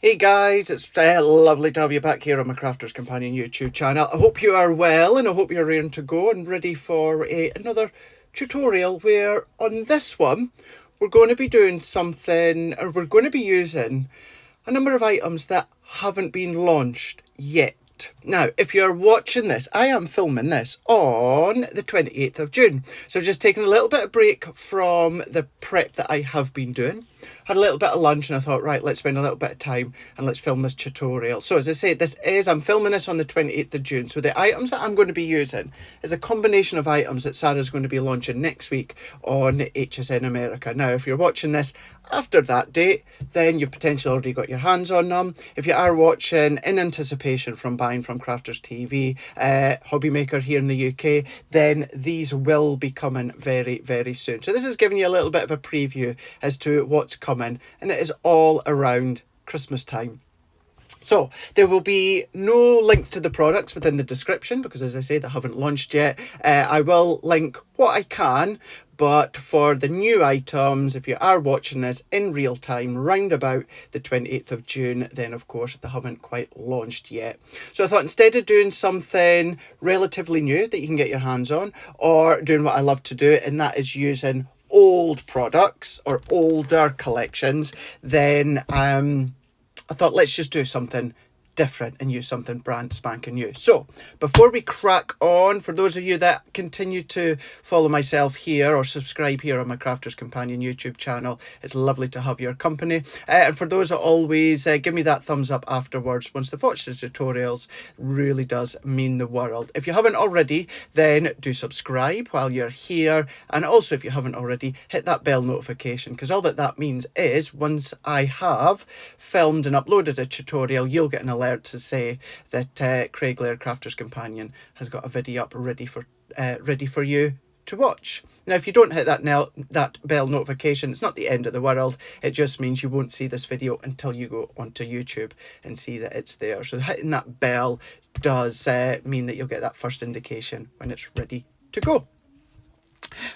Hey guys, it's lovely to have you back here on my Crafter's Companion YouTube channel. I hope you are well and I hope you're ready to go and ready for another tutorial where on this one we're going to be doing something, or we're going to be using a number of items that haven't been launched yet. Now, if you're watching this, I am filming this on the 28th of June. So I've just taken a little bit of break from the prep that I have been doing. Had a little bit of lunch and I thought, right, let's spend a little bit of time and let's film this tutorial. So as I say, I'm filming this on the 28th of June. So the items that I'm going to be using is a combination of items that Sarah's going to be launching next week on HSN America. Now, if you're watching this after that date, then you've potentially already got your hands on them. If you are watching in anticipation from buying from Crafters TV, Hobby Maker here in the UK, then these will be coming very, very soon. So this is giving you a little bit of a preview as to what's coming, and it is all around Christmas time. So there will be no links to the products within the description because, as I say, they haven't launched yet. I will link what I can, but for the new items, if you are watching this in real time, round about the 28th of June, then of course they haven't quite launched yet. So I thought instead of doing something relatively new that you can get your hands on, or doing what I love to do, and that is using old products or older collections, then I thought let's just do something different and use something brand spanking new. So before we crack on, for those of you that continue to follow myself here or subscribe here on my Crafters Companion YouTube channel, it's lovely to have your company. And for those that always give me that thumbs up afterwards once they've watched the tutorials, really does mean the world. If you haven't already, then do subscribe while you're here, and also if you haven't already, hit that bell notification, because all that means is once I have filmed and uploaded a tutorial, you'll get an alert to say that Craiglairdcc Crafters Companion has got a video up ready for you to watch. Now, if you don't hit that bell notification, it's not the end of the world. It just means you won't see this video until you go onto YouTube and see that it's there. So hitting that bell does mean that you'll get that first indication when it's ready to go.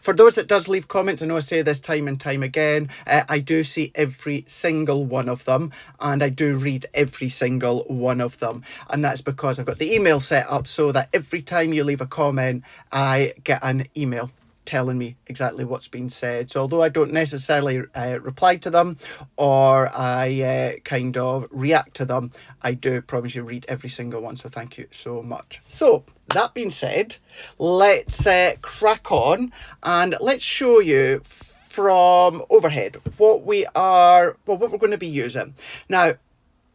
For those that does leave comments, I know I say this time and time again, I do see every single one of them, and I do read every single one of them, and that's because I've got the email set up so that every time you leave a comment, I get an email telling me exactly what's been said. So although I don't necessarily reply to them or I kind of react to them, I do promise you read every single one, so thank you so much. So that being said, let's crack on and let's show you from overhead what we're going to be using. Now,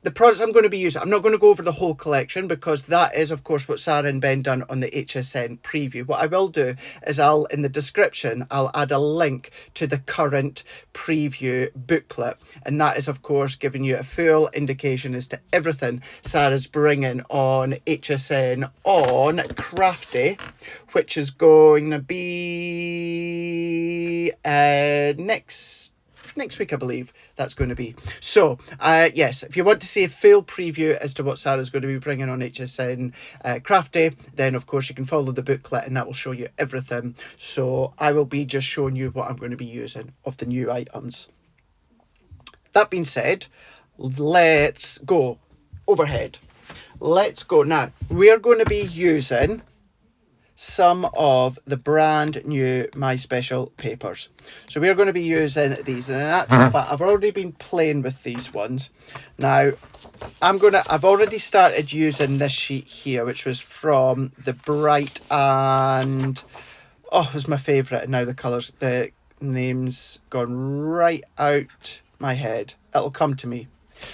the products I'm going to be using, I'm not going to go over the whole collection because that is, of course, what Sara and Ben done on the HSN preview. What I will do is in the description, I'll add a link to the current preview booklet. And that is, of course, giving you a full indication as to everything Sara's bringing on HSN on Crafty, which is going to be next week, I believe that's going to be. So yes, if you want to see a full preview as to what Sara's going to be bringing on HSN Crafty, then of course you can follow the booklet and that will show you everything. So I will be just showing you what I'm going to be using of the new items. That being said, let's go overhead. Let's go. Now, we're going to be using some of the brand new My Special papers. So we're going to be using these, and in actual fact I've already been playing with these ones. Now I've already started using this sheet here, which was from the Bright, and it was my favourite, and now the name's gone right out my head. It'll come to me.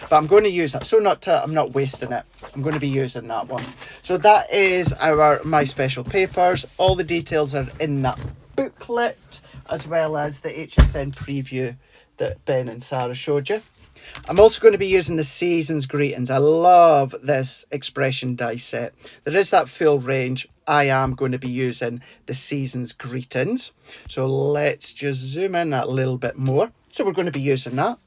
But I'm going to use that, so I'm not wasting it. I'm going to be using that one. So that is our My Special papers. All the details are in that booklet, as well as the HSN preview that Ben and Sara showed you. I'm also going to be using the Season's Greetings. I love this expression die set. There is that full range. I am going to be using the Season's Greetings. So let's just zoom in a little bit more. So we're going to be using that.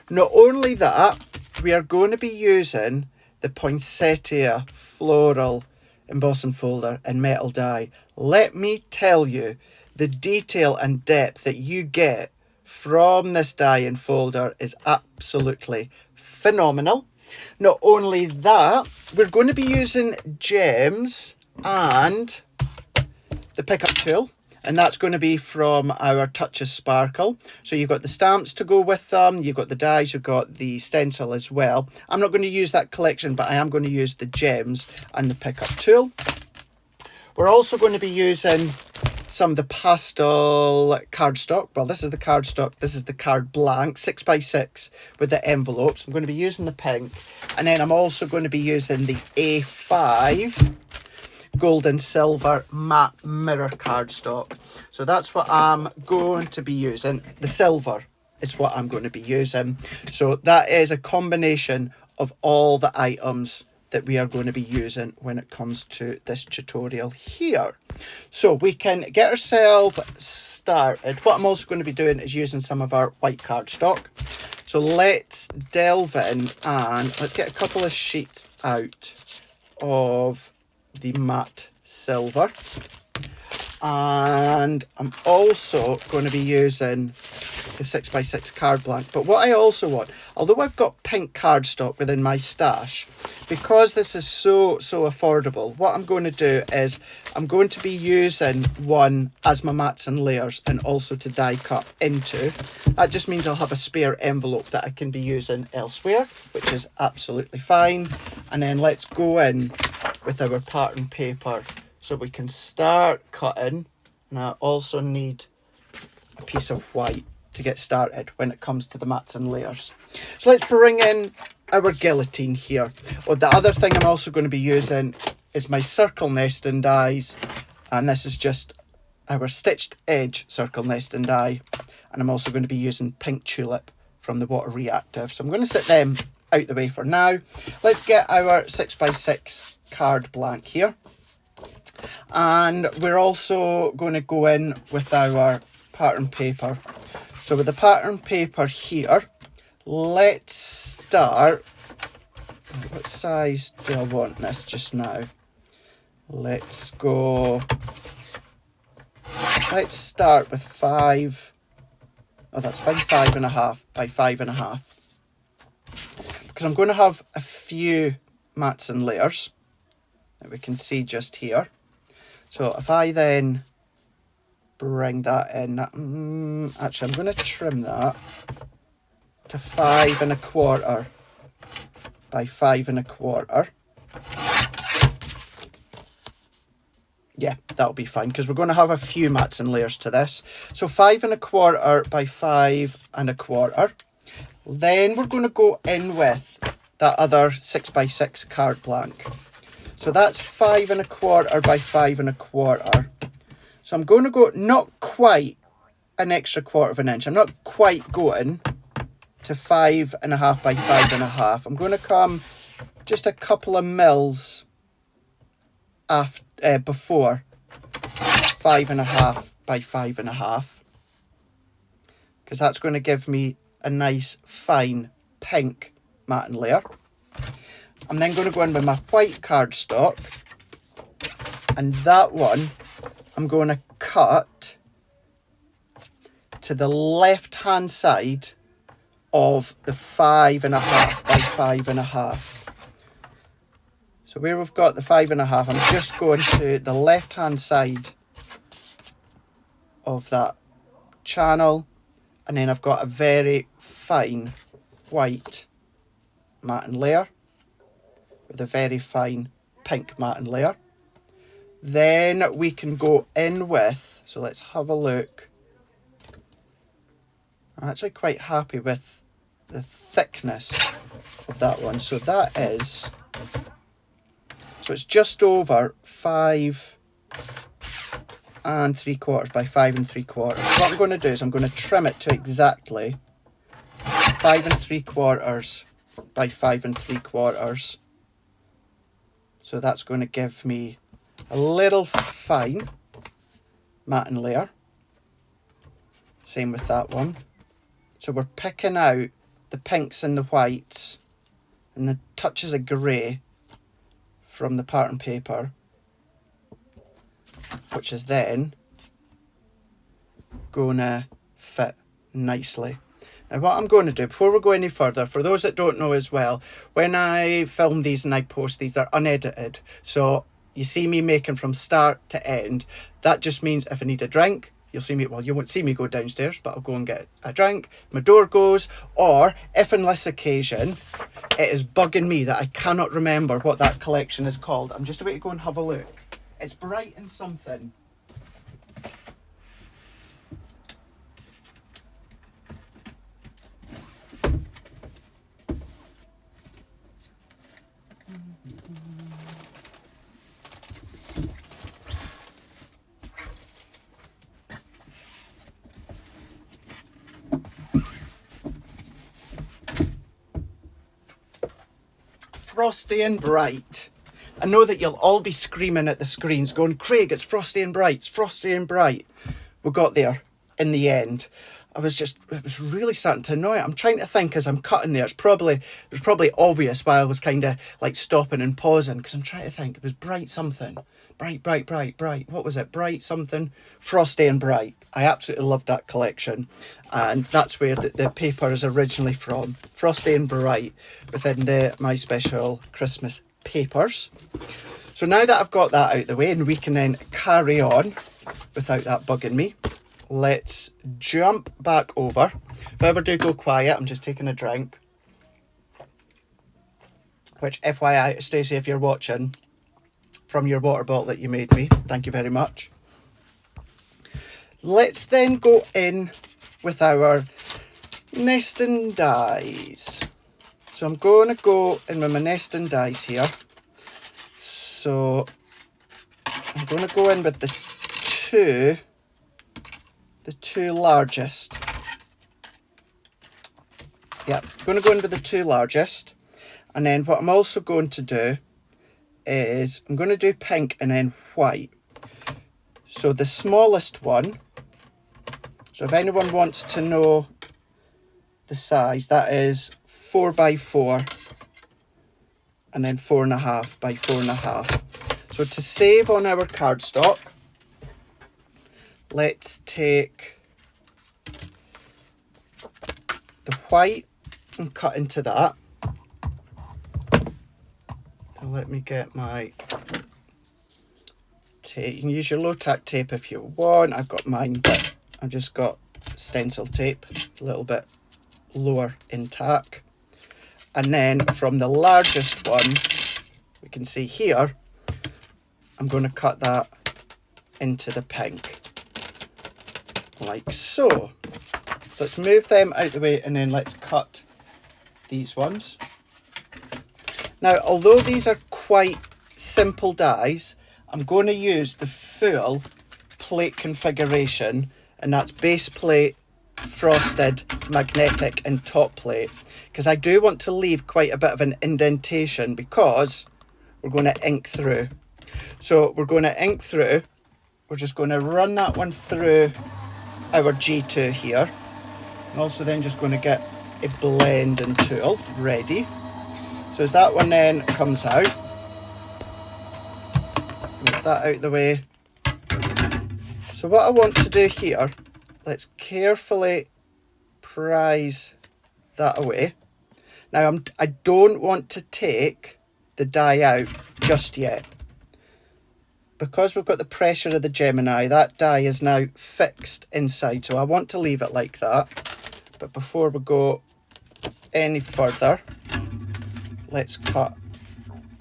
Not only that, we are going to be using the poinsettia floral embossing folder in metal die. Let me tell you, the detail and depth that you get from this die and folder is absolutely phenomenal. Not only that, we're going to be using gems and the pickup tool, and that's going to be from our Touch of Sparkle. So you've got the stamps to go with them, you've got the dies, you've got the stencil as well. I'm not going to use that collection, but I am going to use the gems and the pickup tool. We're also going to be using some of the pastel cardstock. Well, this is the cardstock, this is the card blank, 6x6 with the envelopes. I'm going to be using the pink, and then I'm also going to be using the A5 gold and silver matte mirror cardstock. So that's what I'm going to be using. The silver is what I'm going to be using. So that is a combination of all the items that we are going to be using when it comes to this tutorial here. So we can get ourselves started. What I'm also going to be doing is using some of our white cardstock. So let's delve in and let's get a couple of sheets out of the matte silver. And I'm also going to be using the 6x6 card blank. But what I also want, although I've got pink cardstock within my stash, because this is so affordable, what I'm going to do is I'm going to be using one as my mats and layers and also to die cut into. That just means I'll have a spare envelope that I can be using elsewhere, which is absolutely fine. And then let's go in with our pattern paper so we can start cutting. And I also need a piece of white to get started when it comes to the mats and layers. So let's bring in our guillotine here. Oh, the other thing I'm also going to be using is my circle nesting dies, and this is just our stitched edge circle nesting die, and I'm also going to be using pink tulip from the water reactive. So I'm going to set them out the way for now. Let's get our 6x6 card blank here, and we're also going to go in with our pattern paper. So with the pattern paper here, let's start. What size do I want this just now? Let's go. Let's start with 5. Oh, that's fine. 5.5 by 5.5. Because I'm going to have a few mats and layers that we can see just here. So if I then bring that in, actually I'm going to trim that to 5.25 by 5.25. Yeah, that'll be fine because we're going to have a few mats and layers to this. So 5.25 by 5.25. Then we're going to go in with that other 6x6 card blank. So that's 5.25 by 5.25. So I'm going to go not quite an extra 1/4 of an inch. I'm not quite going to 5.5 by 5.5. I'm going to come just a couple of mils after, before 5.5 by 5.5, because that's going to give me a nice fine pink matte layer. I'm then going to go in with my white cardstock, and that one I'm going to cut to the left hand side of the 5.5 by 5.5. So where we've got the 5.5, I'm just going to the left hand side of that channel, and then I've got a very fine white matte layer with a very fine pink matte layer. Then we can go in with, so let's have a look. I'm actually quite happy with the thickness of that one. So that is, so it's just over 5.75 by 5.75. So what I'm going to do is I'm going to trim it to exactly 5.75 by 5.75. So that's going to give me a little fine matte layer. Same with that one. So we're picking out the pinks and the whites and the touches of grey from the pattern paper, which is then gonna fit nicely. Now what I'm going to do, before we go any further, for those that don't know as well, when I film these and I post these, they're unedited. So you see me making from start to end. That just means if I need a drink, you'll see me, well, you won't see me go downstairs, but I'll go and get a drink. My door goes, or if on this occasion, it is bugging me that I cannot remember what that collection is called. I'm just about to go and have a look. It's Bright and something. Frosty and Bright. I know that you'll all be screaming at the screens going, Craig, it's Frosty and Bright, it's Frosty and Bright. We got there in the end. It was really starting to annoy. I'm trying to think as I'm cutting there. It was probably obvious why I was kind of like stopping and pausing, because I'm trying to think. It was Bright something. Bright. What was it? Bright something. Frosty and Bright. I absolutely loved that collection. And that's where the paper is originally from. Frosty and Bright within the My Special Christmas papers. So now that I've got that out of the way and we can then carry on without that bugging me, let's jump back over. If I ever do go quiet, I'm just taking a drink. Which, FYI, Stacey, if you're watching, from your water bottle that you made me, thank you very much. Let's then go in with our nesting dies. So I'm going to go in with my nesting dies here. So I'm going to go in with the two largest. Yeah, I'm going to go in with the two largest. And then what I'm also going to do is I'm going to do pink and then white. So the smallest one, so if anyone wants to know the size, that is 4 by 4 and then 4.5 by 4.5. So to save on our cardstock, let's take the white and cut into that. So let me get my tape. You can use your low tack tape if you want. I've got mine, but I've just got stencil tape, a little bit lower in tack. And then from the largest one, we can see here, I'm going to cut that into the pink, like so. So let's move them out the way and then let's cut these ones. Now, although these are quite simple dies, I'm going to use the full plate configuration, and that's base plate, frosted, magnetic and top plate, because I do want to leave quite a bit of an indentation because we're going to ink through. So we're going to ink through. We're just going to run that one through our G2 here. I'm also then just going to get a blending tool ready. So as that one then comes out, move that out the way. So what I want to do here, let's carefully prise that away. Now I don't want to take the die out just yet. Because we've got the pressure of the Gemini, that die is now fixed inside. So I want to leave it like that. But before we go any further, let's cut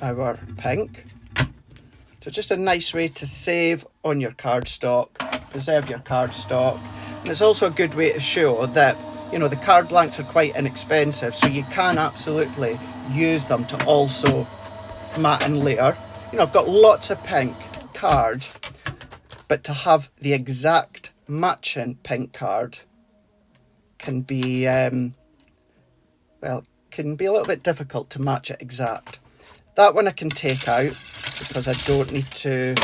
our pink. So just a nice way to save on your cardstock, preserve your cardstock. And it's also a good way to show that, you know, the card blanks are quite inexpensive, so you can absolutely use them to also mat and layer. You know, I've got lots of pink card, but to have the exact matching pink card can be well, can be a little bit difficult to match it exact. That one I can take out because I don't need to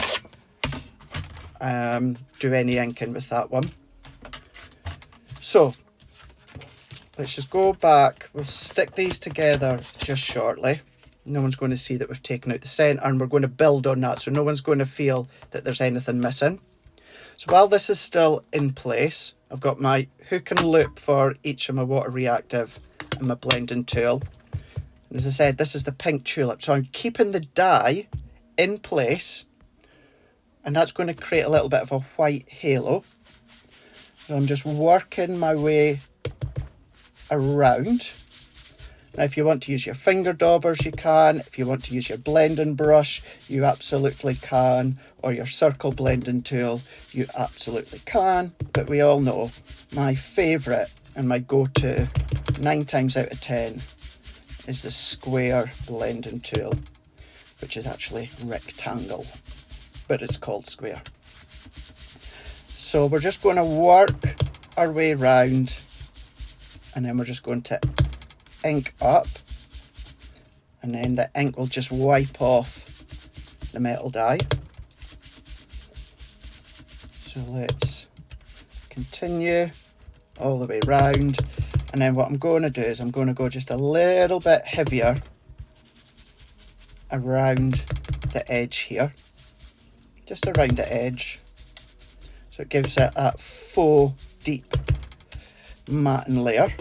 do any inking with that one. So let's just go back. We'll stick these together just shortly. No one's going to see that we've taken out the centre, and we're going to build on that, so no one's going to feel that there's anything missing. So while this is still in place, I've got my hook and loop for each of my water reactive and my blending tool. And as I said, this is the pink tulip. So I'm keeping the dye in place, and that's going to create a little bit of a white halo. So I'm just working my way around. Now, if you want to use your finger daubers, you can. If you want to use your blending brush, you absolutely can. Or your circle blending tool, you absolutely can. But we all know my favourite and my go-to 9 times out of 10 is the square blending tool, which is actually rectangle, but it's called square. So we're just going to work our way around, and then we're just going to ink up, and then the ink will just wipe off the metal dye. So let's continue all the way round, and then what I'm going to do is I'm going to go just a little bit heavier around the edge here, just around the edge, so it gives it that faux deep matting layer.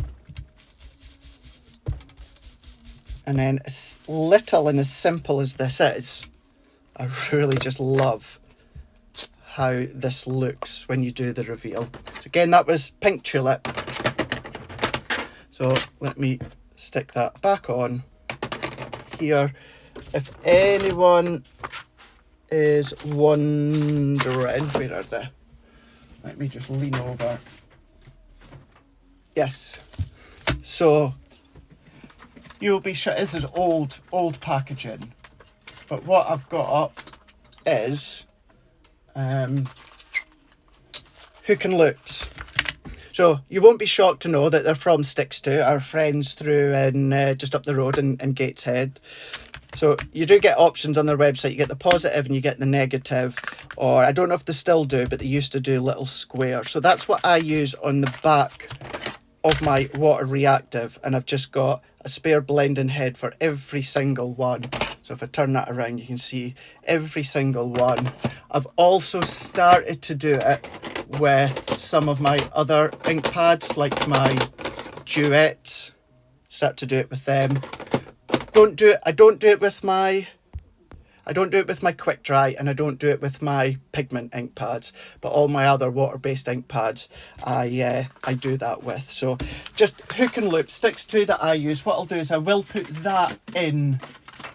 And then as little and as simple as this is, I really just love how this looks when you do the reveal. So again, that was pink tulip. So let me stick that back on here. If anyone is wondering, where are they? Let me just lean over. Yes. So you'll be sure this is old packaging, but what I've got up is hook and loops. So you won't be shocked to know that they're from Sticks 2, our friends through in just up the road in Gateshead. So you do get options on their website. You get the positive and you get the negative, or I don't know if they still do, but they used to do little squares. So that's what I use on the back of my water reactive, and I've just got a spare blending head for every single one. So if I turn that around, you can see every single one. I've also started to do it with some of my other ink pads, like my Duets. Start to do it with them. I don't do it with my quick dry, and I don't do it with my pigment ink pads, but all my other water-based ink pads I do that with. So just hook and loop, Sticks 2 that I use. What I'll do is I will put that in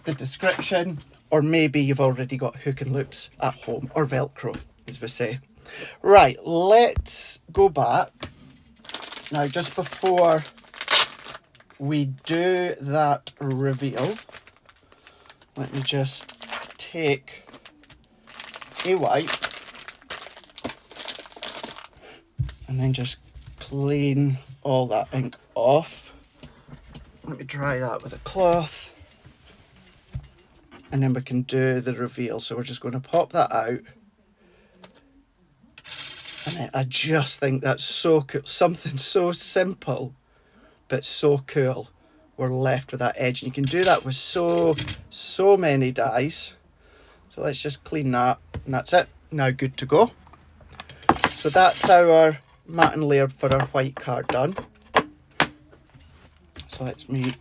the description, or maybe you've already got hook and loops at home, or Velcro as we say. Right, let's go back now. Just before we do that reveal, let me just take a wipe and then just clean all that ink off. Let me dry that with a cloth, and then we can do the reveal. So we're just going to pop that out, and I just think that's so cool. Something so simple but so cool. We're left with that edge, and you can do that with so many dyes. So let's just clean that, and that's it. Now good to go. So that's our matting layer for our white card done. So let me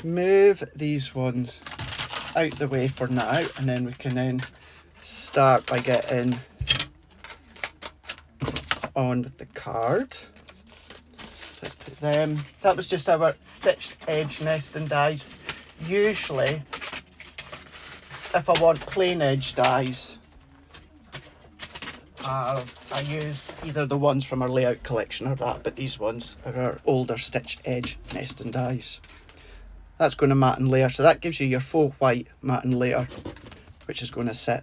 move these ones out the way for now, and then we can then start by getting on with the card. So let's put them. That was just our stitched edge nesting dies. Usually, if I want plain edge dies, I use either the ones from our layout collection or that, but these ones are our older stitched edge nesting dies. That's going to mat and layer, so that gives you your faux white mat and layer, which is going to sit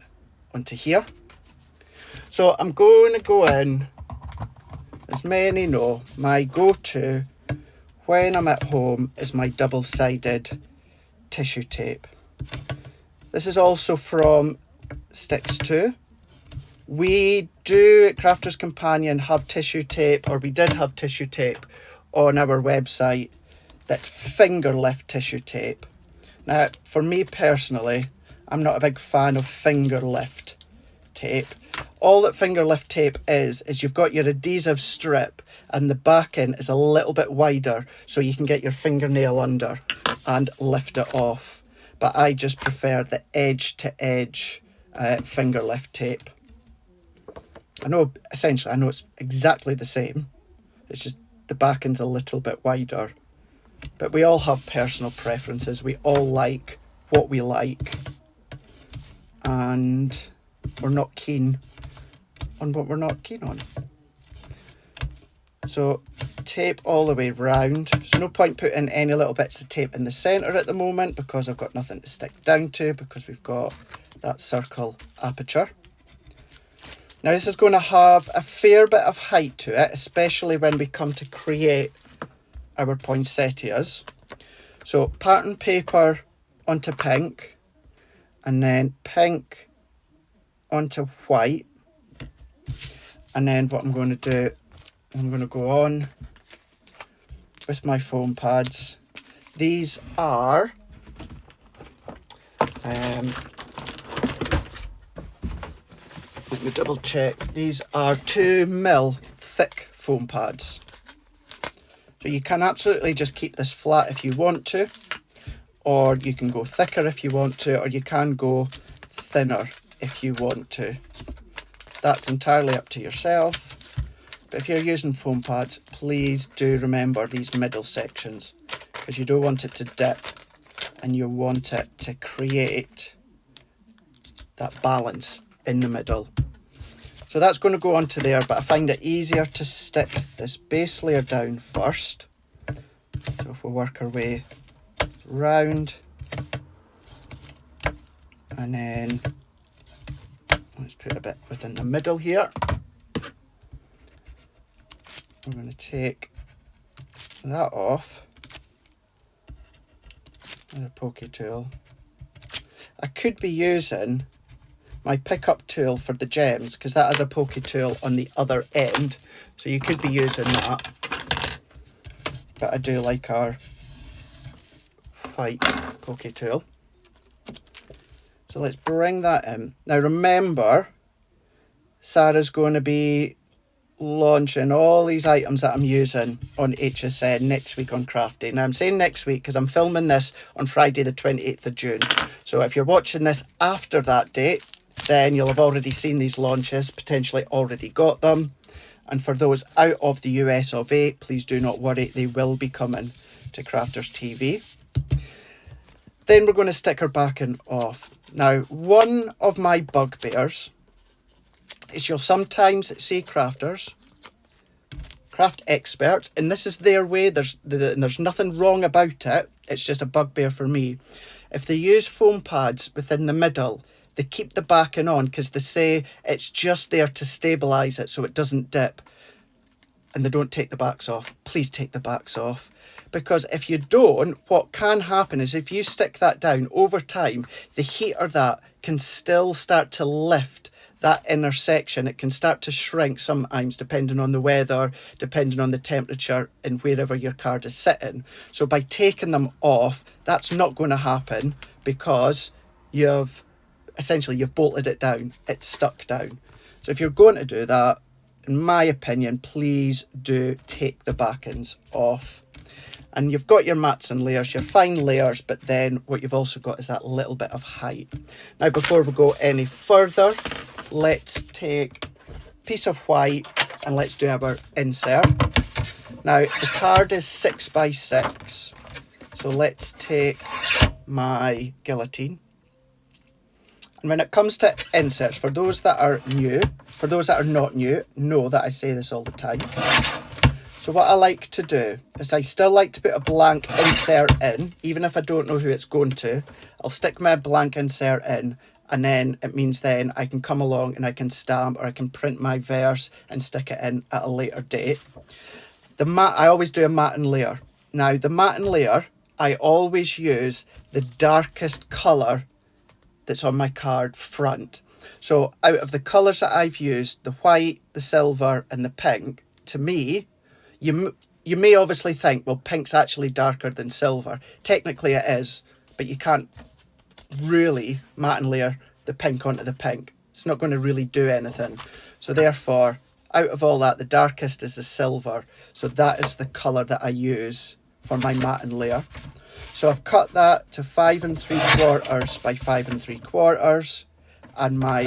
onto here. So I'm going to go in, as many know, my go-to when I'm at home is my double-sided tissue tape. This is also from Sticks 2. We do at Crafter's Companion have tissue tape, or we did have tissue tape on our website that's finger lift tissue tape. Now, for me personally, I'm not a big fan of finger lift tape, All that finger lift tape is you've got your adhesive strip and the backing is a little bit wider so you can get your fingernail under and lift it off. But I just prefer the edge to edge finger lift tape. I know it's exactly the same. It's just the backing's a little bit wider. But we all have personal preferences. We all like what we like. And we're not keen on what we're not keen on. So tape all the way round. There's no point putting any little bits of tape in the centre at the moment because I've got nothing to stick down to because we've got that circle aperture. Now this is going to have a fair bit of height to it, especially when we come to create our poinsettias. So pattern paper onto pink, and then pink onto white. And then what I'm going to do, I'm going to go on with my foam pads. These are let me double check. These are 2mm thick foam pads. So you can absolutely just keep this flat if you want to, or you can go thicker if you want to, or you can go thinner if you want to. That's entirely up to yourself. But if you're using foam pads, please do remember these middle sections, because you don't want it to dip and you want it to create that balance in the middle. So that's going to go onto there, but I find it easier to stick this base layer down first. So if we work our way round, and then let's put a bit within the middle here. I'm going to take that off with a pokey tool. I could be using my pickup tool for the gems because that has a pokey tool on the other end, so you could be using that, but I do like our white pokey tool. So let's bring that in. Now remember, Sara's going to be launching all these items that I'm using on HSN next week on Crafty. Now I'm saying next week because I'm filming this on Friday the 28th of June. So if you're watching this after that date, then you'll have already seen these launches, potentially already got them. And for those out of the US of A, please do not worry, they will be coming to Crafters TV. Then we're going to stick our backing off. Now, one of my bugbears is you'll sometimes see crafters, craft experts, and this is their way, there's nothing wrong about it, it's just a bugbear for me. If they use foam pads within the middle, they keep the backing on because they say it's just there to stabilise it so it doesn't dip, and they don't take the backs off. Please take the backs off, because if you don't, what can happen is if you stick that down over time, the heat of that can still start to lift that inner section. It can start to shrink sometimes depending on the weather, depending on the temperature and wherever your card is sitting. So by taking them off, that's not going to happen because you've bolted it down, it's stuck down. So if you're going to do that, in my opinion, please do take the backings off. And you've got your mats and layers, your fine layers, but then what you've also got is that little bit of height. Now before we go any further, let's take a piece of white and let's do our insert. Now the card is 6x6, so let's take my guillotine. And when it comes to inserts, for those that are new, for those that are not new, know that I say this all the time. So what I like to do is I still like to put a blank insert in, even if I don't know who it's going to. I'll stick my blank insert in, and then it means then I can come along and I can stamp, or I can print my verse and stick it in at a later date. I always do a matte and layer. Now the matte and layer, I always use the darkest colour that's on my card front. So out of the colours that I've used, the white, the silver and the pink, to me, you may obviously think, well, pink's actually darker than silver. Technically it is, but you can't really matte and layer the pink onto the pink. It's not going to really do anything. So therefore, out of all that, the darkest is the silver. So that is the colour that I use for my matte layer. So I've cut that to 5 3/4 by 5 3/4. And my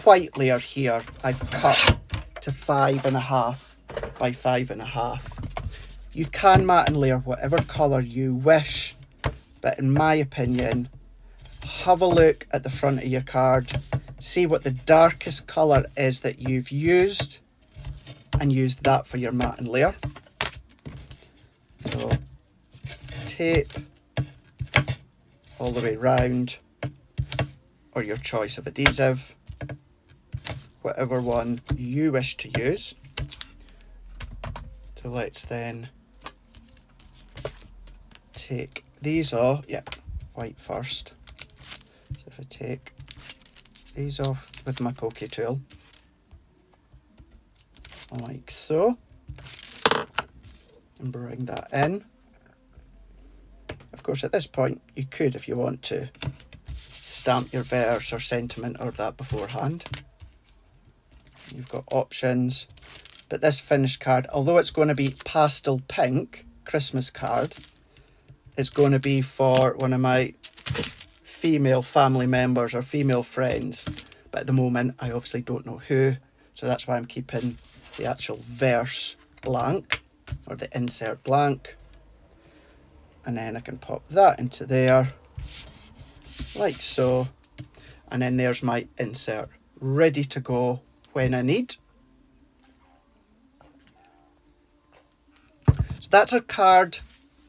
white layer here, I've cut to 5.5 by 5.5. You can matte and layer whatever colour you wish, but in my opinion, have a look at the front of your card, see what the darkest colour is that you've used, and use that for your matte and layer. So tape all the way round, or your choice of adhesive, whatever one you wish to use. So let's then take these off. Yeah, white first. So if I take these off with my pokey tool, like so, and bring that in. Of course, at this point, you could, if you want to, stamp your verse or sentiment or that beforehand. You've got options, but this finished card, although it's going to be pastel pink Christmas card, it's going to be for one of my female family members or female friends, but at the moment I obviously don't know who, so that's why I'm keeping the actual verse blank, or the insert blank, and then I can pop that into there like so, and then there's my insert ready to go when I need. So that's our card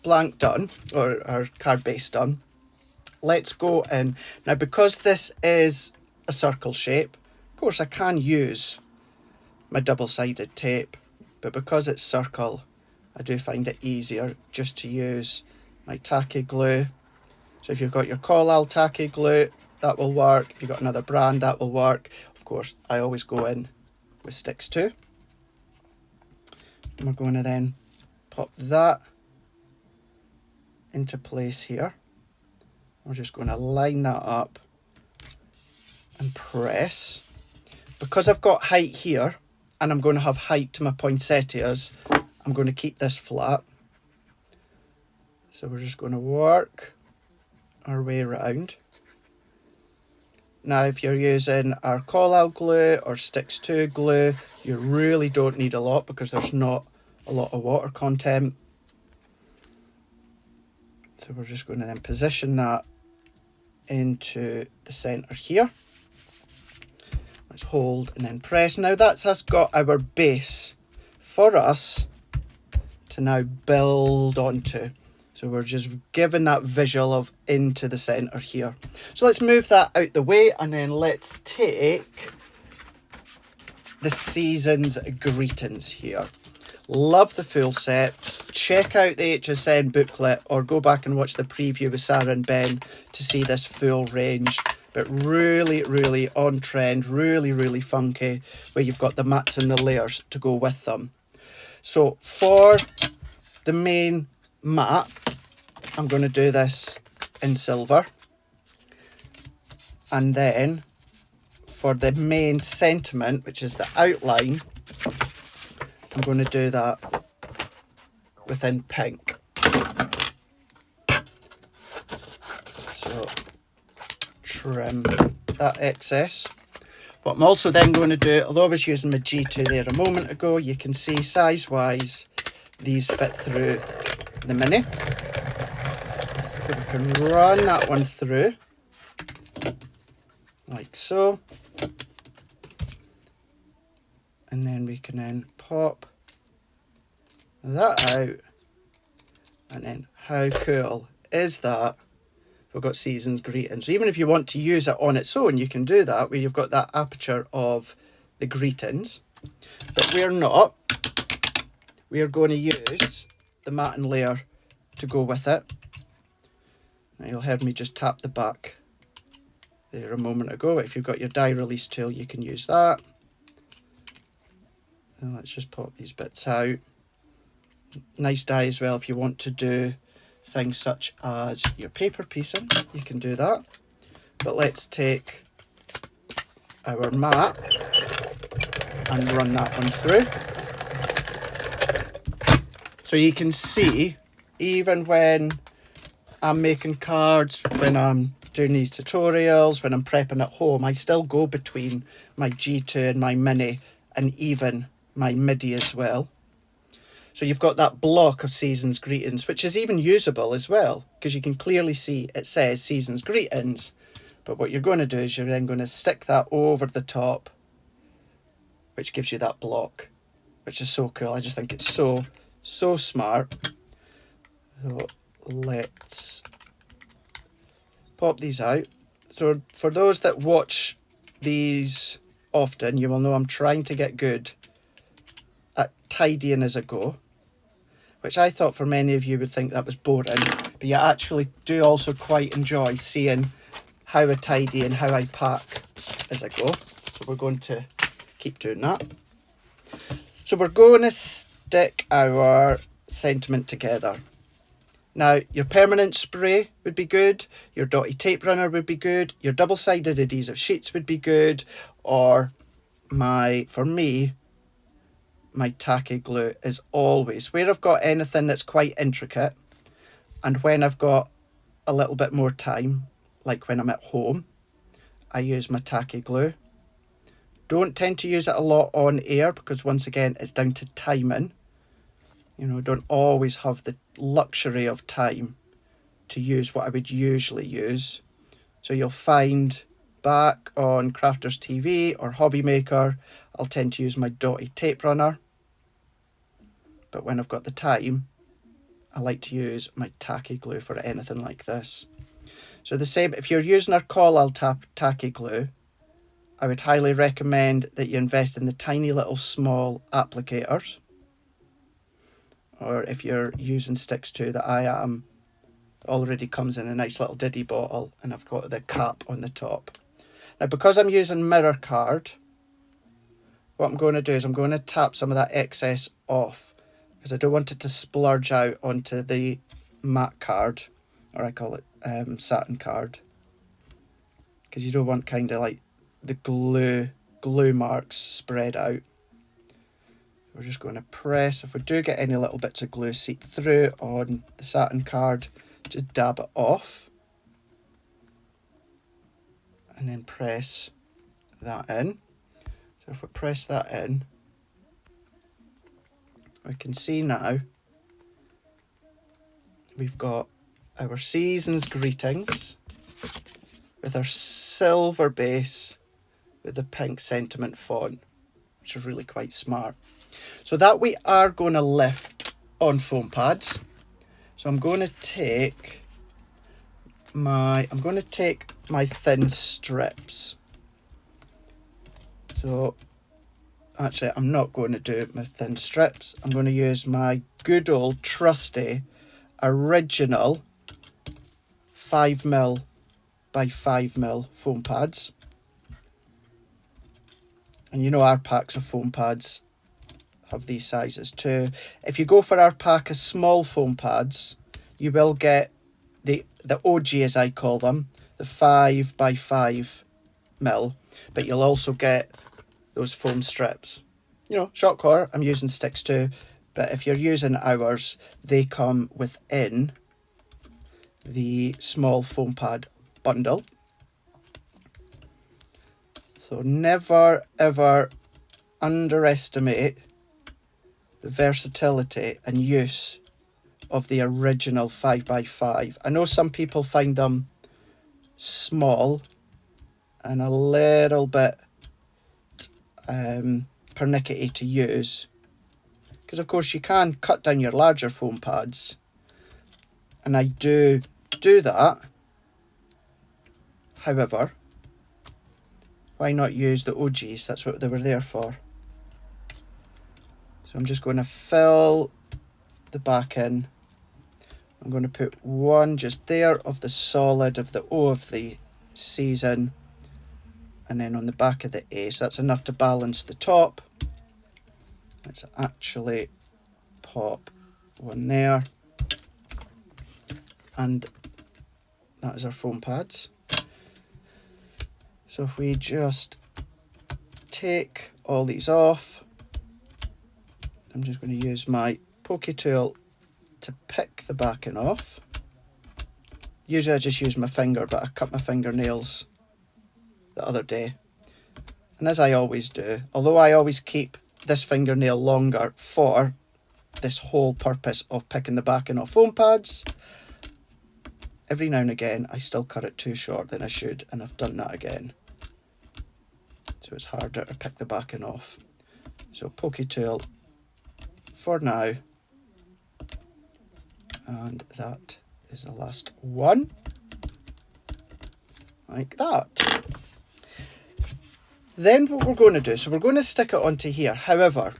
blank done, or our card base done. Let's go in now. Because this is a circle shape, of course I can use my double-sided tape, but because it's circle, I do find it easier just to use my tacky glue. So if you've got your Collal tacky glue, that will work. If you've got another brand, that will work. Of course, I always go in with Sticks 2. And we're going to then pop that into place here. We're just going to line that up and press. Because I've got height here, and I'm going to have height to my poinsettias, I'm going to keep this flat. So we're just going to work our way around. Now, if you're using our Collal glue or Sticks 2 glue, you really don't need a lot because there's not a lot of water content. So we're just going to then position that into the centre here. Let's hold and then press. Now that's us got our base for us to now build onto. So we're just giving that visual of into the centre here. So let's move that out the way, and then let's take the season's greetings here. Love the full set. Check out the HSN booklet or go back and watch the preview with Sara and Ben to see this full range. But really, really on trend, really, really funky, where you've got the mats and the layers to go with them. So for the main mat, I'm going to do this in silver. And then for the main sentiment, which is the outline, I'm going to do that within pink. So trim that excess. What I'm also then going to do, although I was using my G2 there a moment ago, you can see size wise these fit through the mini. So we can run that one through like so, and then we can then pop that out, and then how cool is that? We've got season's greetings. Even if you want to use it on its own, you can do that, where you've got that aperture of the greetings. But we're not. We are going to use the matte and layer to go with it. Now you'll heard me just tap the back there a moment ago. If you've got your die release tool, you can use that. And let's just pop these bits out. Nice die as well if you want to do things such as your paper piecing, you can do that. But let's take our mat and run that one through. So you can see, even when I'm making cards, when I'm doing these tutorials, when I'm prepping at home, I still go between my G2 and my Mini, and even my MIDI as well. So you've got that block of Season's Greetings, which is even usable as well, because you can clearly see it says Season's Greetings. But what you're going to do is you're then going to stick that over the top, which gives you that block, which is so cool. I just think it's so smart. So let's pop these out. So for those that watch these often, you will know I'm trying to get good at tidying as I go, which I thought for many of you would think that was boring, but you actually do also quite enjoy seeing how I tidy and how I pack as I go. So we're going to keep doing that. So we're going to stick our sentiment together. Now, your permanent spray would be good, your dotty tape runner would be good, your double-sided adhesive sheets would be good, or for me, my tacky glue is always, where I've got anything that's quite intricate, and when I've got a little bit more time, like when I'm at home, I use my tacky glue. Don't tend to use it a lot on air, because once again, it's down to timing. You know, don't always have the luxury of time to use what I would usually use. So you'll find back on Crafters TV or Hobby Maker, I'll tend to use my dotty tape runner. But when I've got the time, I like to use my tacky glue for anything like this. So the same, if you're using our Collal tacky glue, I would highly recommend that you invest in the tiny little small applicators. Or if you're using sticks too, that I am, already comes in a nice little diddy bottle, and I've got the cap on the top. Now, because I'm using mirror card, what I'm going to do is I'm going to tap some of that excess off, because I don't want it to splurge out onto the matte card, or I call it satin card, because you don't want kind of like the glue marks spread out. We're just going to press. If we do get any little bits of glue seep through on the satin card, just dab it off and then press that in. So if we press that in, we can see now we've got our Season's Greetings with our silver base with the pink sentiment font, which is really quite smart. So that we are going to lift on foam pads. So I'm going to take my thin strips. So actually I'm not going to do my thin strips. I'm going to use my good old trusty original 5mm by 5mm foam pads. And you know our packs of foam pads have these sizes too. If you go for our pack of small foam pads, you will get the OG, as I call them, the 5 by 5mm, but you'll also get those foam strips. You know, shock horror, I'm using sticks too, but if you're using ours, they come within the small foam pad bundle. So never ever underestimate the versatility and use of the original 5 by 5. I know some people find them small and a little bit pernickety to use, because of course you can cut down your larger foam pads, and I do that. However, why not use the OGs? That's what they were there for. So I'm just going to fill the back in. I'm going to put one just there of the solid of the O of the season, and then on the back of the A. So that's enough to balance the top. Let's actually pop one there. And that is our foam pads. So if we just take all these off. I'm just going to use my pokey tool to pick the backing off. Usually I just use my finger, but I cut my fingernails the other day. And as I always do, although I always keep this fingernail longer for this whole purpose of picking the backing off foam pads, every now and again I still cut it too short than I should, and I've done that again. So it's harder to pick the backing off. So pokey tool for now. And that is the last one. Like that. Then what we're going to do, so we're going to stick it onto here. However,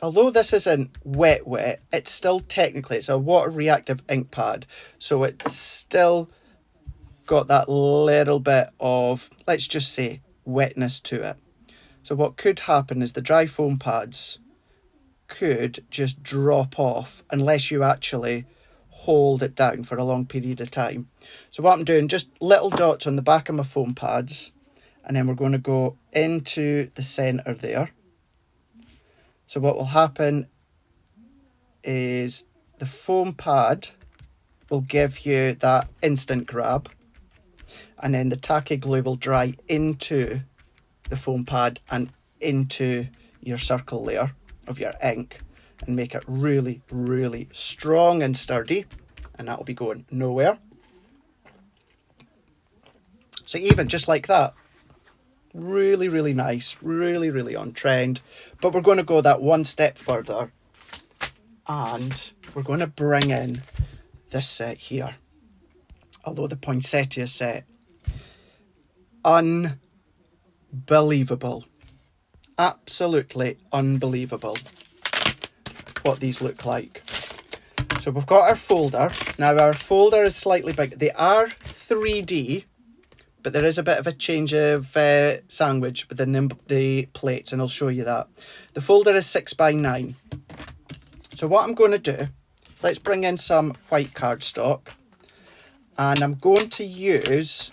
although this isn't wet, it's still technically, it's a water reactive ink pad. So it's still got that little bit of, let's just say, wetness to it. So what could happen is the dry foam pads could just drop off unless you actually hold it down for a long period of time. So what I'm doing, just little dots on the back of my foam pads, and then we're going to go into the centre there. So what will happen is the foam pad will give you that instant grab, and then the tacky glue will dry into the foam pad and into your circle layer of your ink and make it really, really strong and sturdy, and that will be going nowhere. So even just like that, really, really nice, really, really on trend. But we're going to go that one step further, and we're going to bring in this set here. Although the poinsettia set, unbelievable, absolutely unbelievable what these look like. So we've got our folder. Now our folder is slightly big. They are 3D, but there is a bit of a change of sandwich within the plates, and I'll show you that. The folder is 6x9. So what I'm going to do, let's bring in some white cardstock, and I'm going to use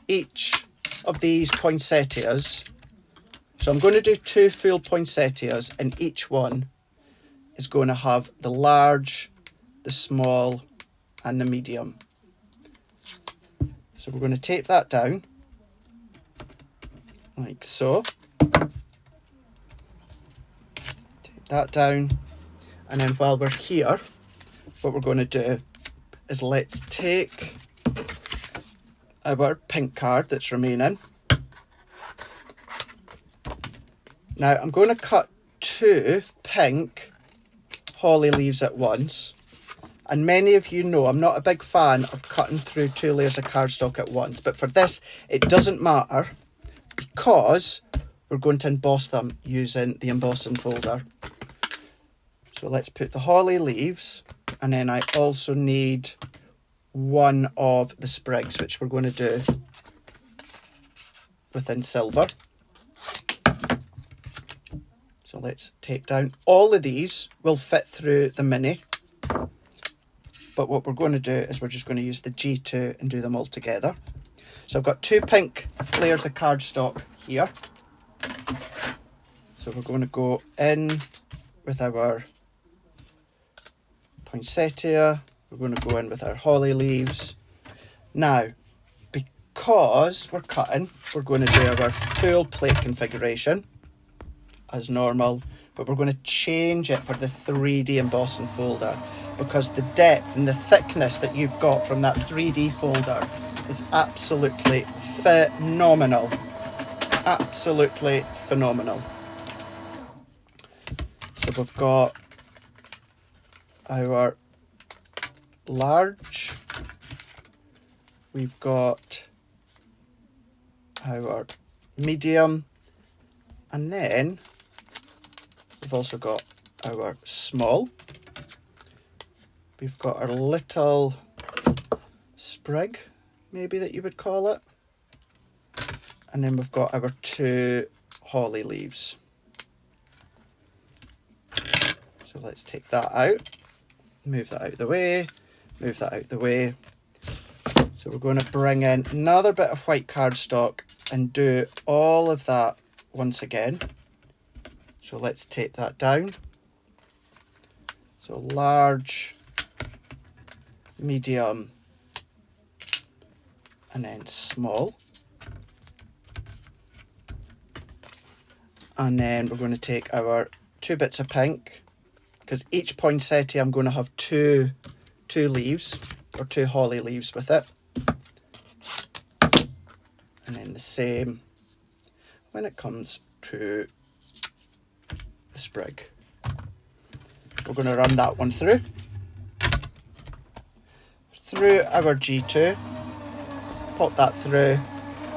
each of these poinsettias. So I'm going to do 2 full poinsettias, and each one is going to have the large, the small, and the medium. So we're going to tape that down, like so. Tape that down, and then while we're here, what we're going to do is let's take our pink card that's remaining. Now I'm going to cut 2 pink holly leaves at once. And many of you know I'm not a big fan of cutting through 2 layers of cardstock at once. But for this, it doesn't matter because we're going to emboss them using the embossing folder. So let's put the holly leaves. And then I also need one of the sprigs, which we're going to do within silver. So let's tape down. All of these will fit through the mini. But what we're going to do is we're just going to use the G2 and do them all together. So I've got 2 pink layers of cardstock here. So we're going to go in with our poinsettia. We're going to go in with our holly leaves. Now, because we're cutting, we're going to do our full plate configuration as normal, but we're going to change it for the 3D embossing folder, because the depth and the thickness that you've got from that 3D folder is absolutely phenomenal. Absolutely phenomenal. So we've got our large, we've got our medium, and then we've also got our small. We've got our little sprig, maybe that you would call it. And then we've got our 2 holly leaves. So let's take that out, move that out of the way, move that out of the way. So we're going to bring in another bit of white cardstock and do all of that once again. So let's tape that down. So large, medium, and then small. And then we're going to take our 2 bits of pink, because each poinsettia I'm going to have two leaves, or 2 holly leaves with it. And then the same when it comes to the sprig. We're going to run that one through our G2, pop that through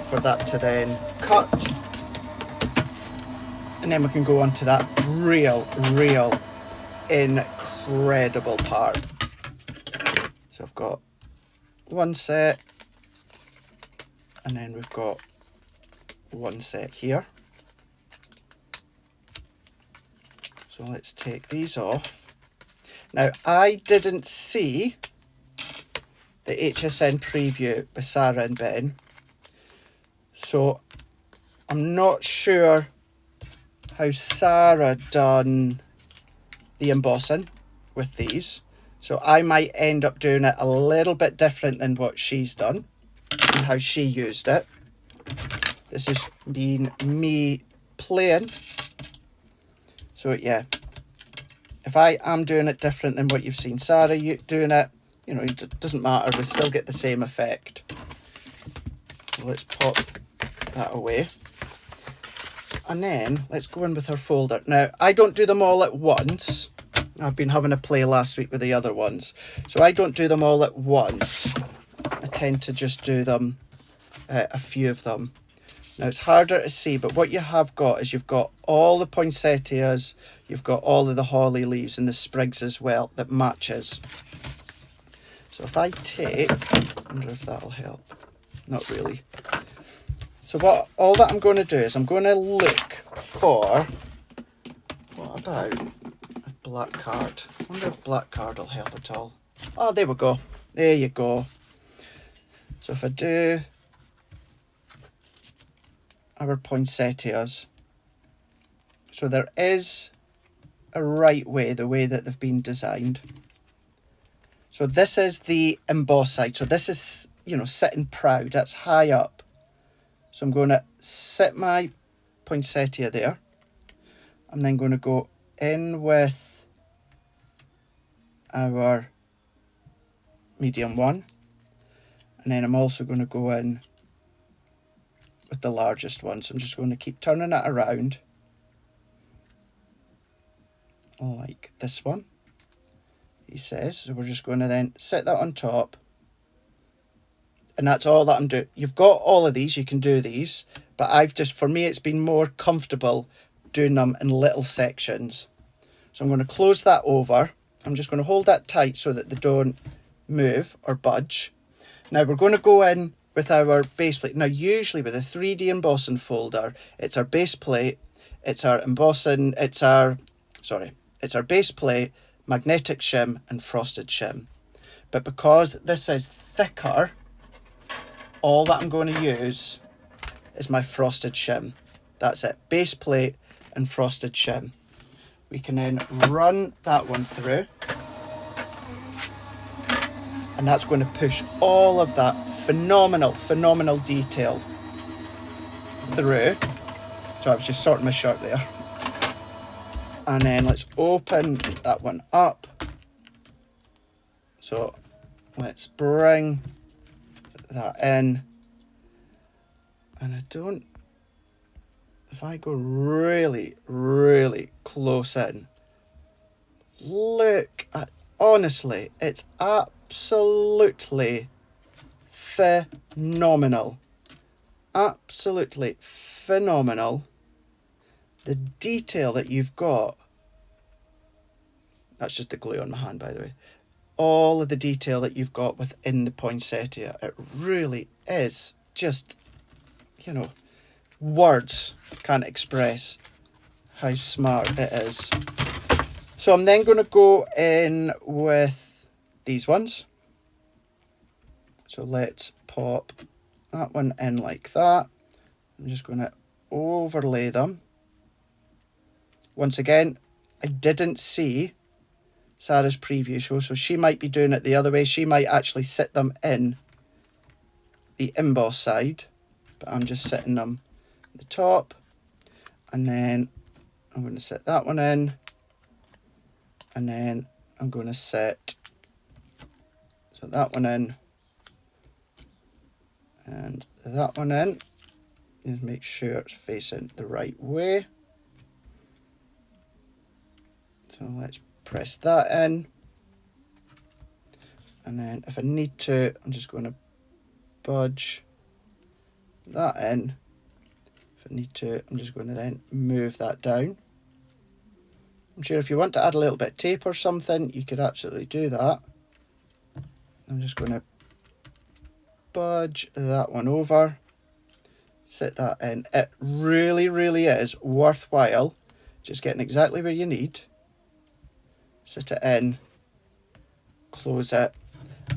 for that to then cut. And then we can go on to that real incredible part. So I've got one set, and then we've got one set here. So let's take these off. Now, I didn't see the HSN preview with Sara and Ben, so I'm not sure how Sara done the embossing with these. So I might end up doing it a little bit different than what she's done and how she used it. This has been me playing. So yeah, if I am doing it different than what you've seen Sara doing it, you know, it doesn't matter, we still get the same effect. So let's pop that away. And then let's go in with our folder. Now, I don't do them all at once. I've been having a play last week with the other ones. So I don't do them all at once. I tend to just do them, a few of them. Now, it's harder to see, but what you have got is you've got all the poinsettias, you've got all of the holly leaves and the sprigs as well that matches. So if I take, I wonder if that'll help. Not really. So all that I'm going to do is I'm going to look for, what about a black card? I wonder if black card will help at all. Oh, there we go. There you go. So if I do our poinsettias, so there is a right way, the way that they've been designed. So this is the emboss side. So this is, you know, sitting proud. That's high up. So I'm going to sit my poinsettia there. I'm then going to go in with our medium one. And then I'm also going to go in with the largest one. So I'm just going to keep turning it around. Like this one, he says. So we're just going to then set that on top. And that's all that I'm doing. You've got all of these, you can do these, but I've just, for me, it's been more comfortable doing them in little sections. So I'm going to close that over. I'm just going to hold that tight so that they don't move or budge. Now we're going to go in with our base plate. Now usually with a 3D embossing folder, it's our base plate, it's our embossing, it's our base plate, magnetic shim and frosted shim. But because this is thicker, all that I'm going to use is my frosted shim. That's it, base plate and frosted shim. We can then run that one through. And that's going to push all of that phenomenal detail through. So I was just sorting my shirt there. And then let's open that one up. So let's bring that in. And I don't, if I go really close in, look at, honestly, it's absolutely phenomenal. Absolutely phenomenal. The detail that you've got. That's just the glue on my hand, by the way. All of the detail that you've got within the poinsettia. It really is just, you know, words can't express how smart it is. So I'm then going to go in with these ones. So let's pop that one in like that. I'm just going to overlay them. Once again, I didn't see Sara's preview show, so she might be doing it the other way. She might actually sit them in the emboss side, but I'm just setting them at the top, and then I'm going to set that one in, and then I'm going to set that one in, and that one in. Just make sure it's facing the right way. So let's press that in, and then if I need to, I'm just going to budge that in. If I need to, I'm just going to then move that down. I'm sure if you want to add a little bit of tape or something, you could absolutely do that. I'm just going to budge that one over, set that in. It really, really is worthwhile just getting exactly where you need. Sit it in, close it,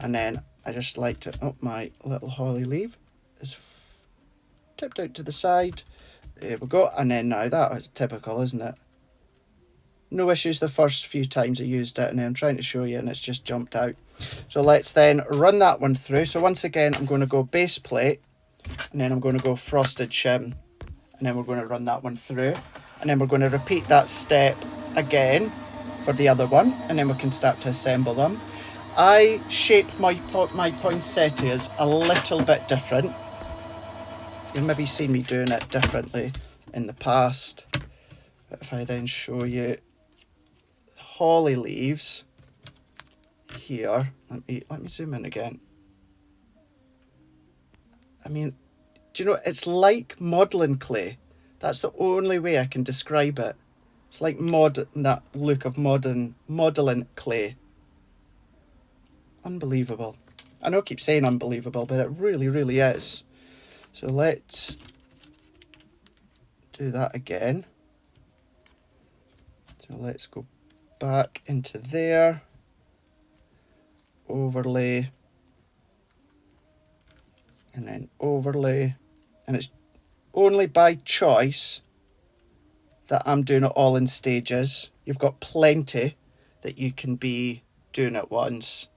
and then I just like to, oh, my little holly leaf is tipped out to the side. There we go. And then now that is typical, isn't it? No issues the first few times I used it, and then I'm trying to show you and it's just jumped out. So let's then run that one through. So once again, I'm going to go base plate, and then I'm going to go frosted shim, and then we're going to run that one through, and then we're going to repeat that step again for the other one, and then we can start to assemble them. I shape my poinsettias a little bit different. You've maybe seen me doing it differently in the past. But if I then show you the holly leaves here, let me zoom in again. I mean, do you know, it's like modelling clay. That's the only way I can describe it. It's like that look of modern modelling clay. Unbelievable. I know I keep saying unbelievable, but it really, really is. So let's do that again. So let's go back into there, overlay, and then overlay. And it's only by choice that I'm doing it all in stages. You've got plenty that you can be doing at once.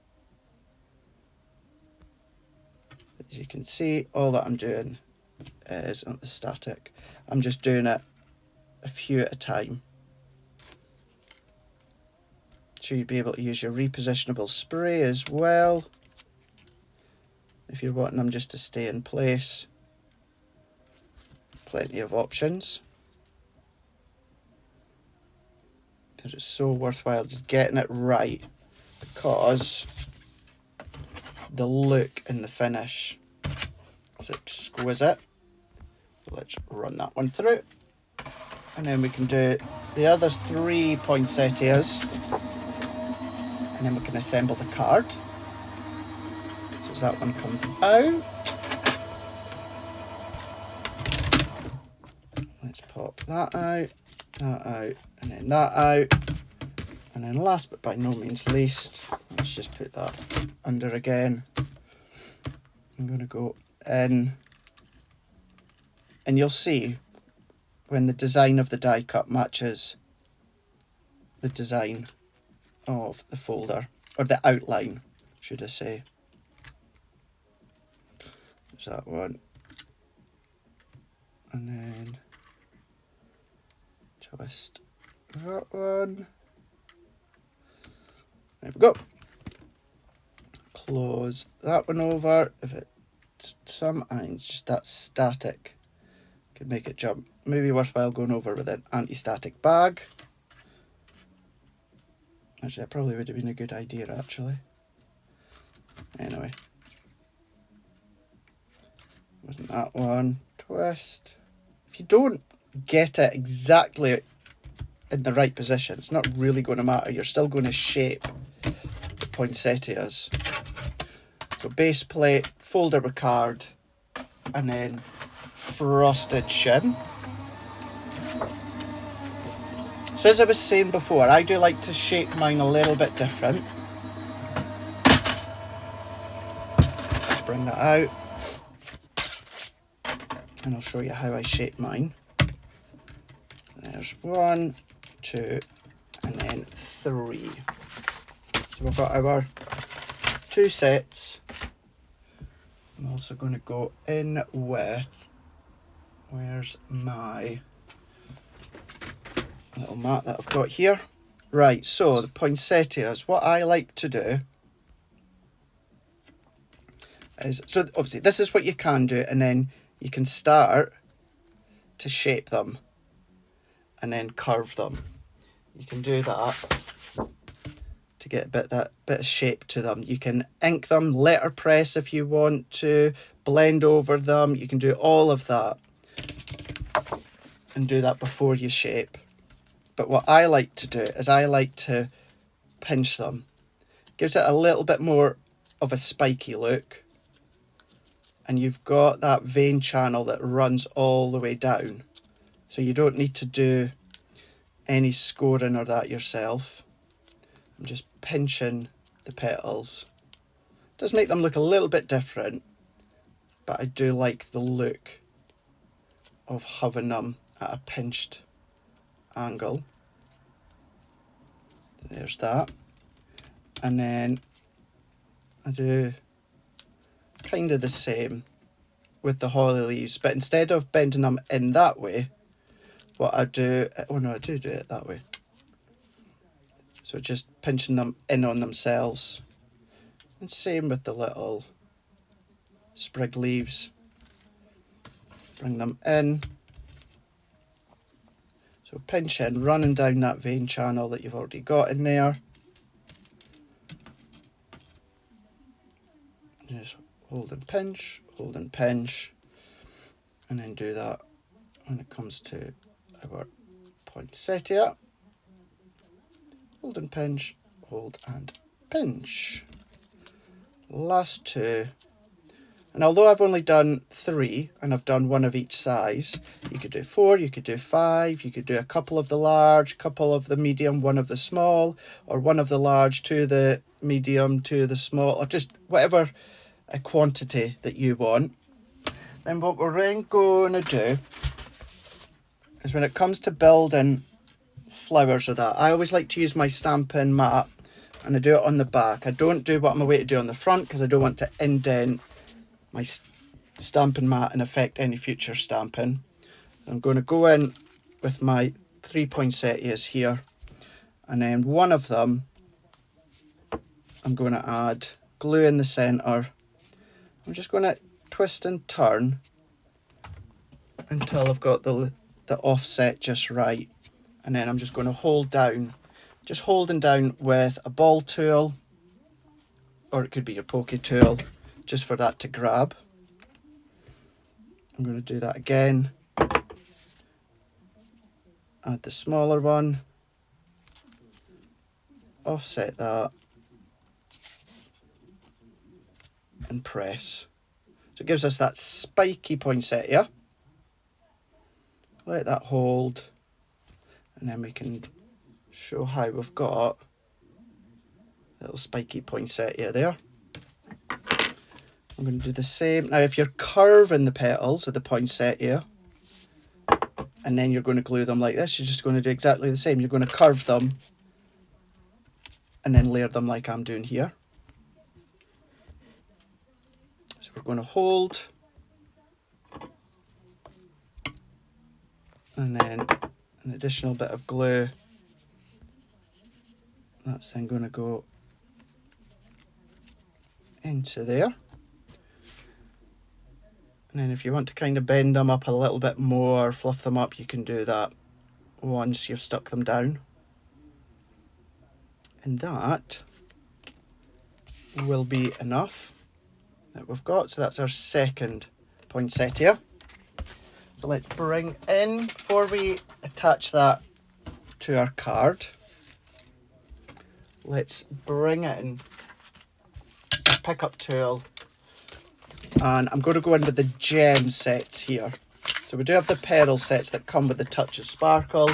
As you can see, all that I'm doing is not the static. I'm just doing it a few at a time. So you'd be able to use your repositionable spray as well, if you're wanting them just to stay in place. Plenty of options. Because it's so worthwhile just getting it right, because the look and the finish is exquisite. Let's run that one through, and then we can do the other 3 poinsettias, and then we can assemble the card. So as that one comes out, let's pop that out, and then that out. And then last but by no means least, let's just put that under again. I'm going to go in, and you'll see when the design of the die cut matches the design of the folder, or the outline, should I say. There's that one. And then twist that one. There we go. Close that one over. If it's sometimes just that static could make it jump. Maybe worthwhile going over with an anti-static bag. Actually, that probably would have been a good idea, actually. Anyway. Wasn't that one. Twist. If you don't get it exactly in the right position, it's not really going to matter. You're still going to shape the poinsettias. So base plate, folder with card, and then frosted shim. So as I was saying before, I do like to shape mine a little bit different. Let's bring that out, and I'll show you how I shape mine. There's 1, 2, and then 3. So we've got our 2 sets. I'm also going to go in with, where's my little mat that I've got here? Right, so the poinsettias, what I like to do is, so obviously this is what you can do, and then you can start to shape them and then curve them. You can do that to get that bit of shape to them. You can ink them, letterpress if you want to, blend over them. You can do all of that and do that before you shape. But what I like to do is I like to pinch them. Gives it a little bit more of a spiky look. And you've got that vein channel that runs all the way down. So you don't need to do any scoring or that yourself. I'm just pinching the petals. It does make them look a little bit different, but I do like the look of having them at a pinched angle. There's that. And then I do kind of the same with the holly leaves, but instead of bending them in that way, what I do, oh no, I do it that way. So just pinching them in on themselves. And same with the little sprig leaves. Bring them in. So pinch in, running down that vein channel that you've already got in there. Just hold and pinch, and then do that when it comes to our poinsettia. Hold and pinch, hold and pinch. Last 2. And although I've only done 3 and I've done 1 of each size, you could do 4, you could do 5, you could do a couple of the large, couple of the medium, 1 of the small, or 1 of the large, 2 of the medium, 2 of the small, or just whatever a quantity that you want. Then what we're then going to do is, when it comes to building flowers or that, I always like to use my stamping mat, and I do it on the back. I don't do what I'm away to do on the front because I don't want to indent my stamping mat and affect any future stamping. I'm going to go in with my 3 poinsettias here, and then 1 of them I'm going to add glue in the centre. I'm just going to twist and turn until I've got the offset just right, and then I'm just going to hold down, just holding down with a ball tool, or it could be your pokey tool, just for that to grab. I'm going to do that again. Add the smaller one, offset that, and press. So it gives us that spiky poinsettia. Let that hold, and then we can show how we've got a little spiky poinsettia there. I'm going to do the same. Now, if you're curving the petals of the poinsettia and then you're going to glue them like this, you're just going to do exactly the same. You're going to curve them and then layer them like I'm doing here. So we're going to hold, and then an additional bit of glue. That's then going to go into there. And then if you want to kind of bend them up a little bit more, fluff them up, you can do that once you've stuck them down. And that will be enough that we've got. So that's our second poinsettia. So let's bring in, before we attach that to our card, let's bring in a pickup tool, and I'm going to go into the gem sets here. So we do have the pearl sets that come with a touch of sparkle,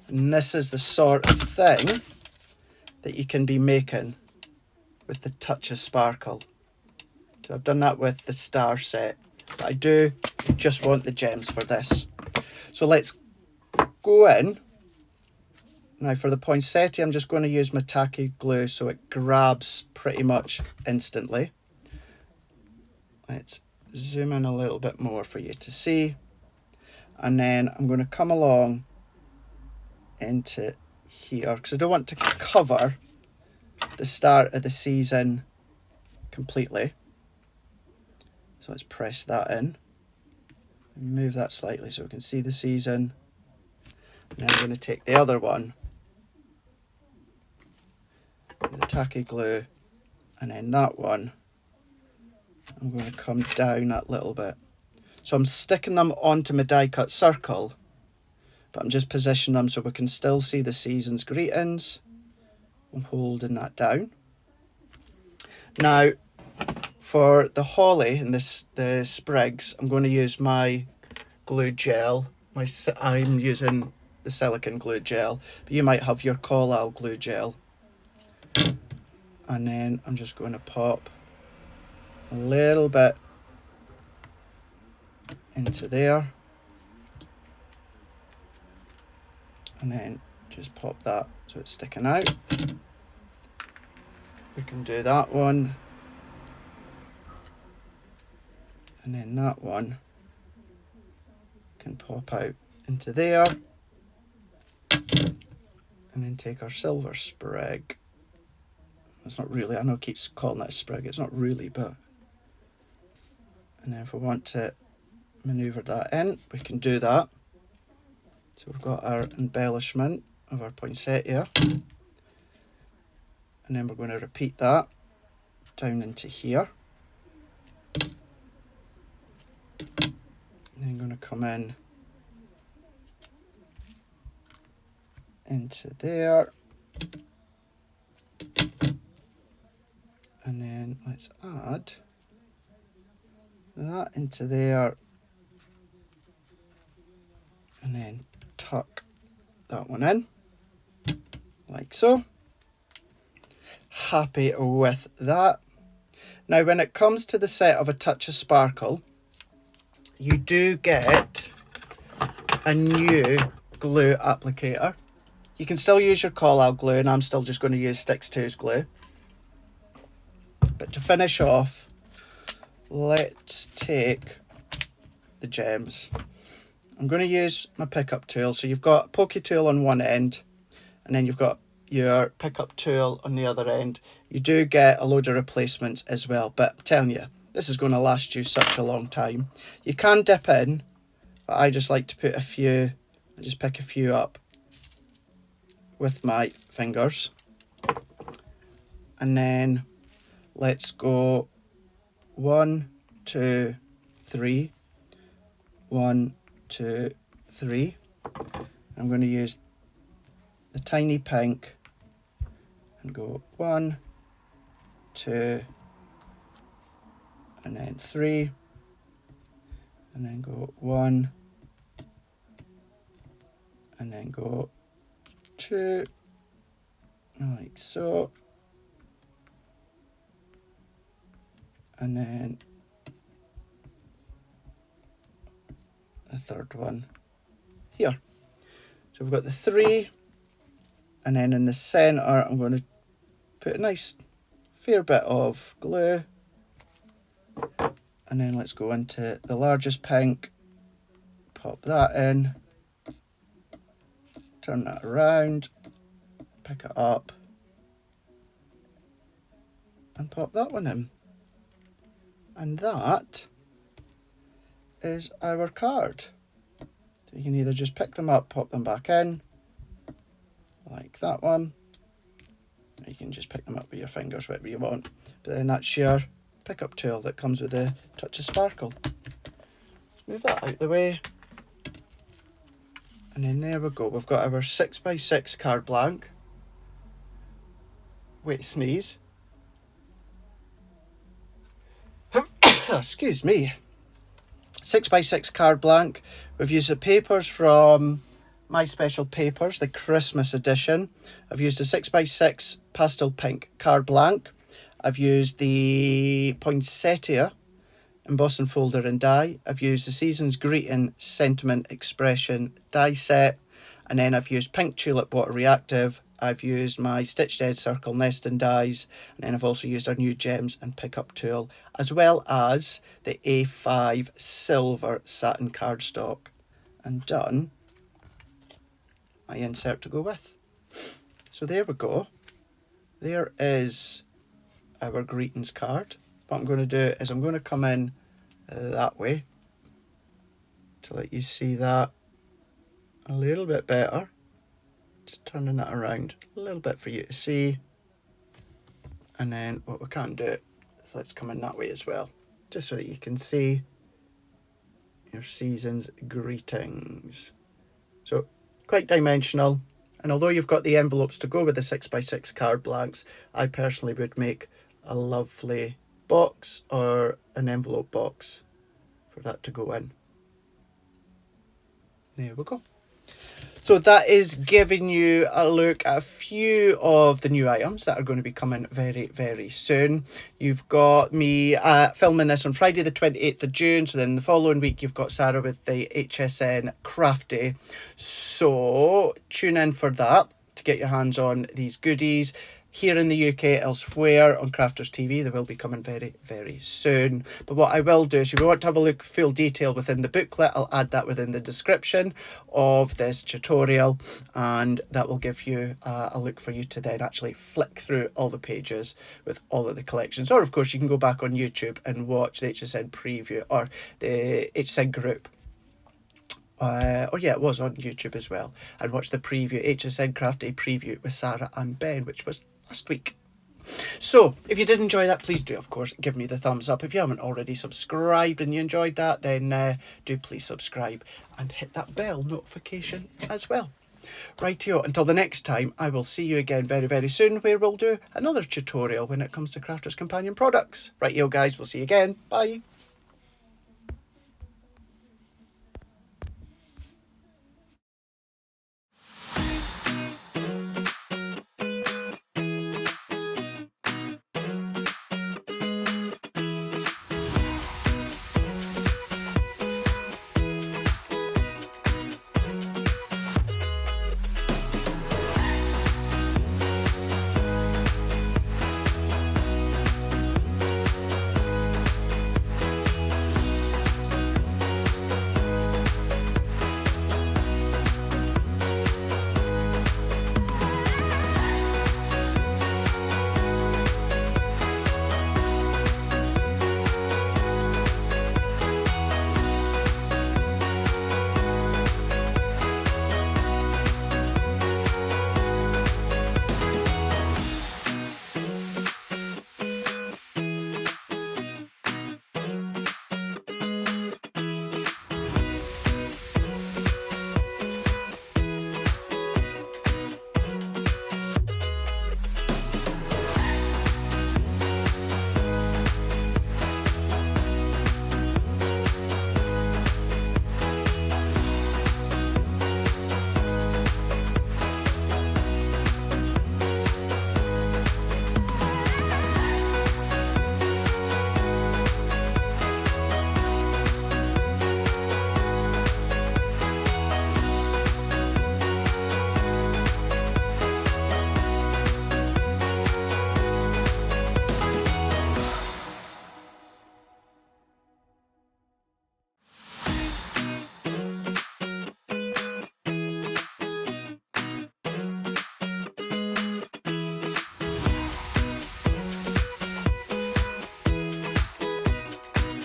and this is the sort of thing that you can be making with the touch of sparkle. So I've done that with the star set, but I do just want the gems for this. So let's go in. Now for the poinsettia, I'm just going to use my tacky glue so it grabs pretty much instantly. Let's zoom in a little bit more for you to see. And then I'm going to come along into here because I don't want to cover the start of the season completely. So let's press that in. Move that slightly so we can see the season. And then I'm going to take the other one, the tacky glue, and then that one, I'm going to come down that little bit. So I'm sticking them onto my die cut circle, but I'm just positioning them so we can still see the season's greetings. I'm holding that down. Now, for the holly and the sprigs, I'm going to use my glue gel. I'm using the silicone glue gel, but you might have your collal glue gel. And then I'm just going to pop a little bit into there. And then just pop that so it's sticking out. We can do that one. And then that one can pop out into there. And then take our silver sprig. It's not really, I know it keeps calling it a sprig, it's not really, but... And then if we want to manoeuvre that in, we can do that. So we've got our embellishment of our poinsettia. And then we're going to repeat that down into here. And then going to come in into there. And then let's add that into there. And then tuck that one in, like so. Happy with that. Now when it comes to the set of A Touch of Sparkle, you do get a new glue applicator. You can still use your call-out glue, and I'm still just going to use Sticks 2's glue. But to finish off, let's take the gems. I'm going to use my pickup tool. So you've got a pokey tool on one end, and then you've got your pickup tool on the other end. You do get a load of replacements as well, but I'm telling you, this is going to last you such a long time. You can dip in, but I just like to put a few, I just pick a few up with my fingers. And then let's go 1, 2, 3. 1, 2, 3. I'm going to use the tiny pink and go 1, 2, and then 3, and then go 1, and then go 2, like so, and then the third one here. So we've got the 3, and then in the centre I'm going to put a nice fair bit of glue, and then let's go into the largest pink, pop that in, turn that around, pick it up, and pop that one in. And that is our card. So you can either just pick them up, pop them back in, like that one. Or you can just pick them up with your fingers, whatever you want. But then that's your pickup tool that comes with the Touch of Sparkle. Move that out the way. And then there we go. We've got our 6x6 card blank. Wait, sneeze. Excuse me. 6x6 card blank. We've used the papers from My Special Papers, the Christmas edition. I've used a 6x6 pastel pink card blank. I've used the poinsettia embossing folder and die. I've used the Season's Greeting Sentiment Expression die set. And then I've used Pink Tulip Water Reactive. I've used my Stitched Edge Circle nesting dies, and then I've also used our new gems and pickup tool, as well as the A5 silver satin cardstock, and done my insert to go with. So there we go. There is our greetings card. What I'm going to do is I'm going to come in that way to let you see that a little bit better. Just turning that around a little bit for you to see. And then what we can do is let's come in that way as well, just so that you can see your season's greetings. So quite dimensional, and although you've got the envelopes to go with the 6x6 card blanks, I personally would make a lovely box or an envelope box for that to go in. There we go. So that is giving you a look at a few of the new items that are going to be coming very, very soon. You've got me filming this on Friday the 28th of June. So then the following week, you've got Sara with the HSN Craft Day. So tune in for that to get your hands on these goodies. Here in the UK, elsewhere on Crafters TV, they will be coming very, very soon. But what I will do is, if you want to have a look full detail within the booklet, I'll add that within the description of this tutorial, and that will give you a look for you to then actually flick through all the pages with all of the collections. Or of course, you can go back on YouTube and watch the HSN preview or the HSN group. Oh yeah, it was on YouTube as well. And watch the preview, HSN Craft Day preview with Sara and Ben, which was last week. So if you did enjoy that, please do, of course, give me the thumbs up. If you haven't already subscribed and you enjoyed that, then do please subscribe and hit that bell notification as well. Rightio, until the next time, I will see you again very, very soon, where we'll do another tutorial when it comes to Crafters Companion products. Rightio, guys, we'll see you again. Bye.